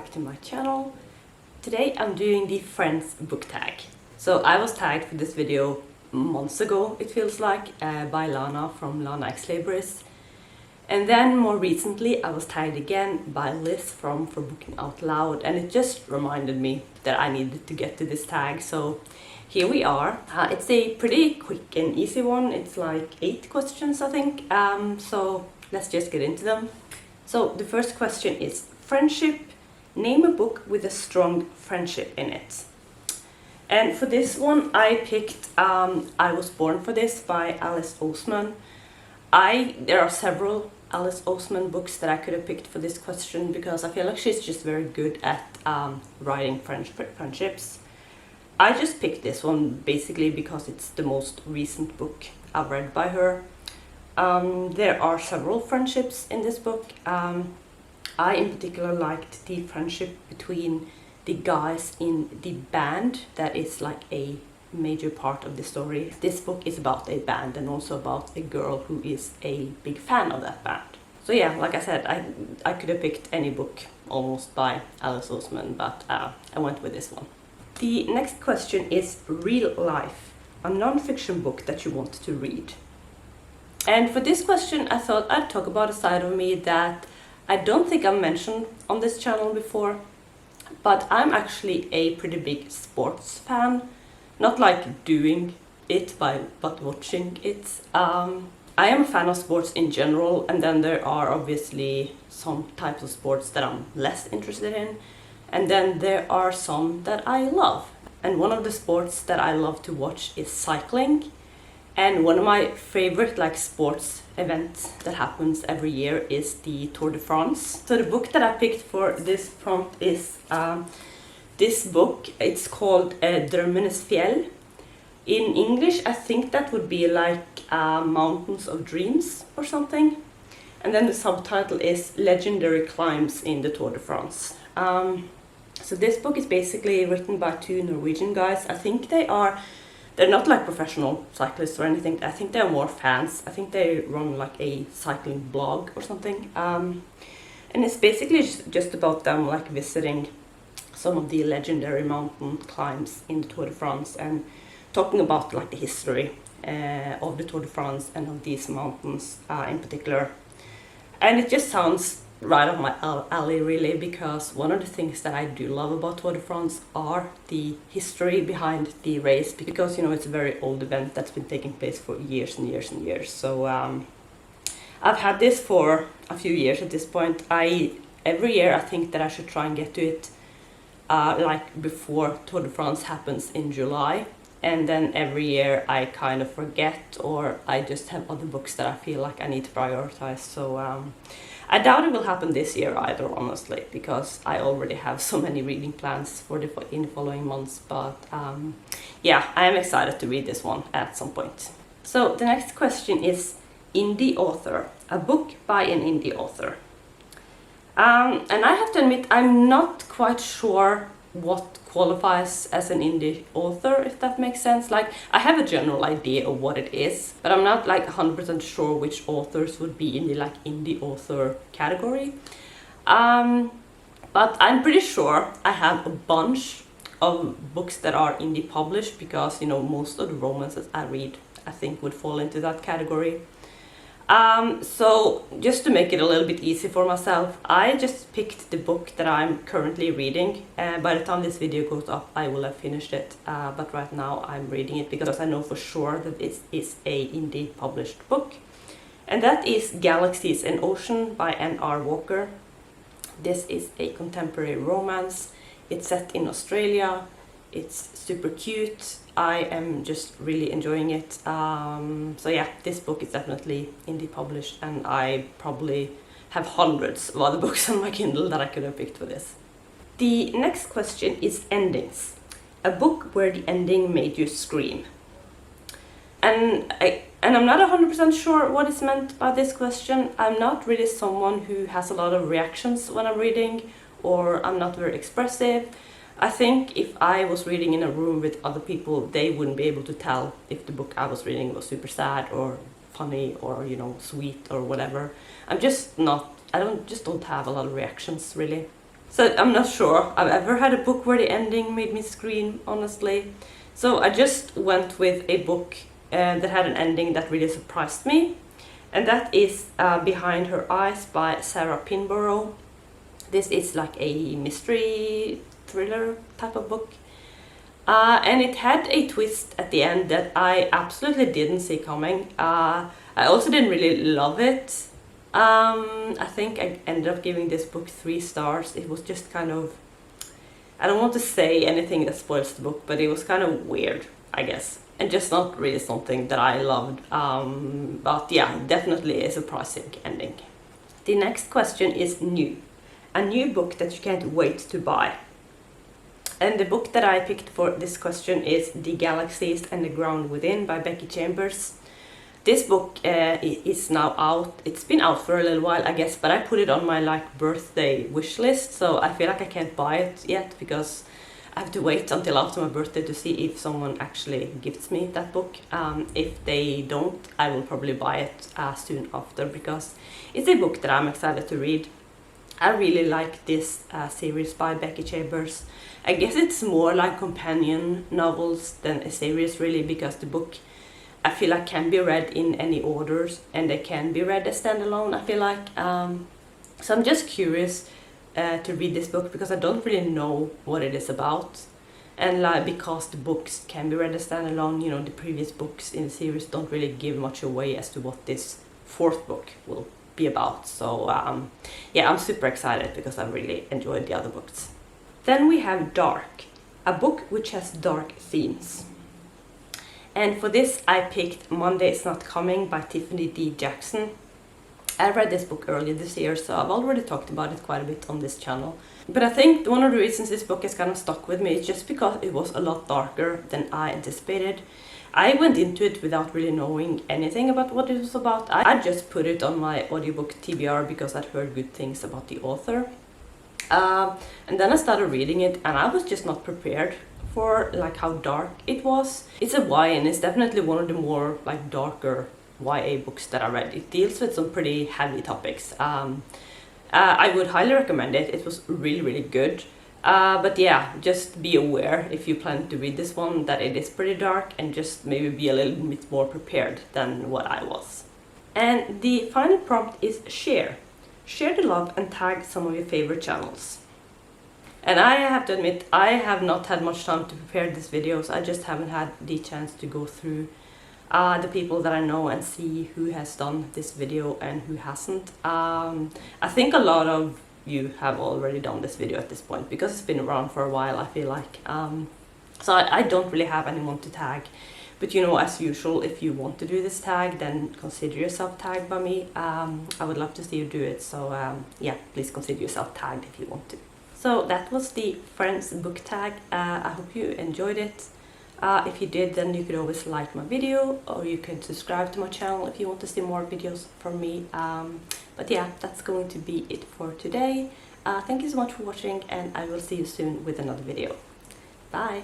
back to my channel. Today I'm doing the Friends book tag. So I was tagged for this video months ago, it feels like, by Lana from Lana X Libris. And then more recently I was tagged again by Liz from For Booking Out Loud, and it just reminded me that I needed to get to this tag. So here we are. It's a pretty quick and easy one. It's like 8 questions, I think. So let's just get into them. So the first question is friendship. Name a book with a strong friendship in it. And for this one I picked I Was Born for This by Alice Oseman. There are several Alice Oseman books that I could have picked for this question because I feel like she's just very good at writing friendships. I just picked this one basically because it's the most recent book I've read by her. There are several friendships in this book. I in particular liked the friendship between the guys in the band that is like a major part of the story. This book is about a band and also about a girl who is a big fan of that band. So yeah, like I said, I could have picked any book almost by Alice Oseman, but I went with this one. The next question is Real Life, a non-fiction book that you want to read. And for this question I thought I'd talk about a side of me that I don't think I've mentioned on this channel before, but I'm actually a pretty big sports fan. Not like doing it, but watching it. I am a fan of sports in general, and then there are obviously some types of sports that I'm less interested in, and then there are some that I love. And one of the sports that I love to watch is cycling. And one of my favorite sports events that happens every year is the Tour de France. So the book that I picked for this prompt is this book. It's called Drømmenes Fjell. In English I think that would be like Mountains of Dreams or something. And then the subtitle is Legendary Climbs in the Tour de France. So this book is basically written by 2 Norwegian guys. I think they're not like professional cyclists or anything. I think they're more fans. I think they run like a cycling blog or something. And it's basically just about them like visiting some of the legendary mountain climbs in the Tour de France and talking about like the history of the Tour de France and of these mountains in particular. And it just sounds right up my alley really, because one of the things that I do love about Tour de France are the history behind the race, because it's a very old event that's been taking place for years and years and years. So I've had this for a few years at this point. Every year I think that I should try and get to it like before Tour de France happens in July, and then every year I kind of forget, or I just have other books that I feel like I need to prioritize. So I doubt it will happen this year either, honestly, because I already have so many reading plans in the following months. But yeah, I am excited to read this one at some point. So the next question is indie author, a book by an indie author. And I have to admit, I'm not quite sure what qualifies as an indie author, if that makes sense. Like, I have a general idea of what it is, but I'm not like 100% sure which authors would be in the like indie author category. But I'm pretty sure I have a bunch of books that are indie published, because most of the romances I read I think would fall into that category. So just to make it a little bit easy for myself, I just picked the book that I'm currently reading. By the time this video goes up I will have finished it, but right now I'm reading it because I know for sure that this is a indie published book. And that is Galaxies and Ocean by N.R. Walker. This is a contemporary romance. It's set in Australia. It's super cute. I am just really enjoying it. So yeah, this book is definitely indie published, and I probably have hundreds of other books on my Kindle that I could have picked for this. The next question is endings. A book where the ending made you scream. And I'm not 100% sure what is meant by this question. I'm not really someone who has a lot of reactions when I'm reading, or I'm not very expressive. I think if I was reading in a room with other people, they wouldn't be able to tell if the book I was reading was super sad or funny or sweet or whatever. I don't have a lot of reactions really. So I'm not sure I've ever had a book where the ending made me scream, honestly. So I just went with a book that had an ending that really surprised me. And that is Behind Her Eyes by Sarah Pinborough. This is like a mystery thriller type of book. And it had a twist at the end that I absolutely didn't see coming. I also didn't really love it. I think I ended up giving this book 3 stars. It was just kind of, I don't want to say anything that spoils the book, but it was kind of weird, I guess. And just not really something that I loved. But yeah, definitely a surprising ending. The next question is new. A new book that you can't wait to buy. And the book that I picked for this question is The Galaxies and the Ground Within by Becky Chambers. This book is now out. It's been out for a little while, I guess, but I put it on my birthday wish list, so I feel like I can't buy it yet because I have to wait until after my birthday to see if someone actually gifts me that book. If they don't, I will probably buy it soon after because it's a book that I'm excited to read. I really like this series by Becky Chambers. I guess it's more like companion novels than a series really, because the book I feel like can be read in any orders and they can be read as standalone, I feel like. So I'm just curious to read this book because I don't really know what it is about. And because the books can be read as standalone, you know, the previous books in the series don't really give much away as to what this 4th book will be about. So yeah, I'm super excited because I really enjoyed the other books. Then we have Dark, a book which has dark themes. And for this I picked Monday Is Not Coming by Tiffany D. Jackson. I read this book earlier this year, so I've already talked about it quite a bit on this channel. But I think one of the reasons this book has kind of stuck with me is just because it was a lot darker than I anticipated. I went into it without really knowing anything about what it was about. I just put it on my audiobook TBR because I'd heard good things about the author. And then I started reading it and I was just not prepared for how dark it was. It's a YA and it's definitely one of the more darker YA books that I read. It deals with some pretty heavy topics. I would highly recommend it. It was really, really good. But yeah, just be aware if you plan to read this one that it is pretty dark, and just maybe be a little bit more prepared than what I was. And the final prompt is share. Share the love and tag some of your favorite channels. And I have to admit, I have not had much time to prepare this video, so I just haven't had the chance to go through the people that I know and see who has done this video and who hasn't. I think a lot of you have already done this video at this point because it's been around for a while, I feel like. So I don't really have anyone to tag. But you know, as usual, if you want to do this tag, then consider yourself tagged by me. I would love to see you do it, so yeah, please consider yourself tagged if you want to. So that was the Friends book tag. I hope you enjoyed it. If you did, then you could always like my video, or you can subscribe to my channel if you want to see more videos from me. But yeah, that's going to be it for today. Thank you so much for watching, and I will see you soon with another video. Bye!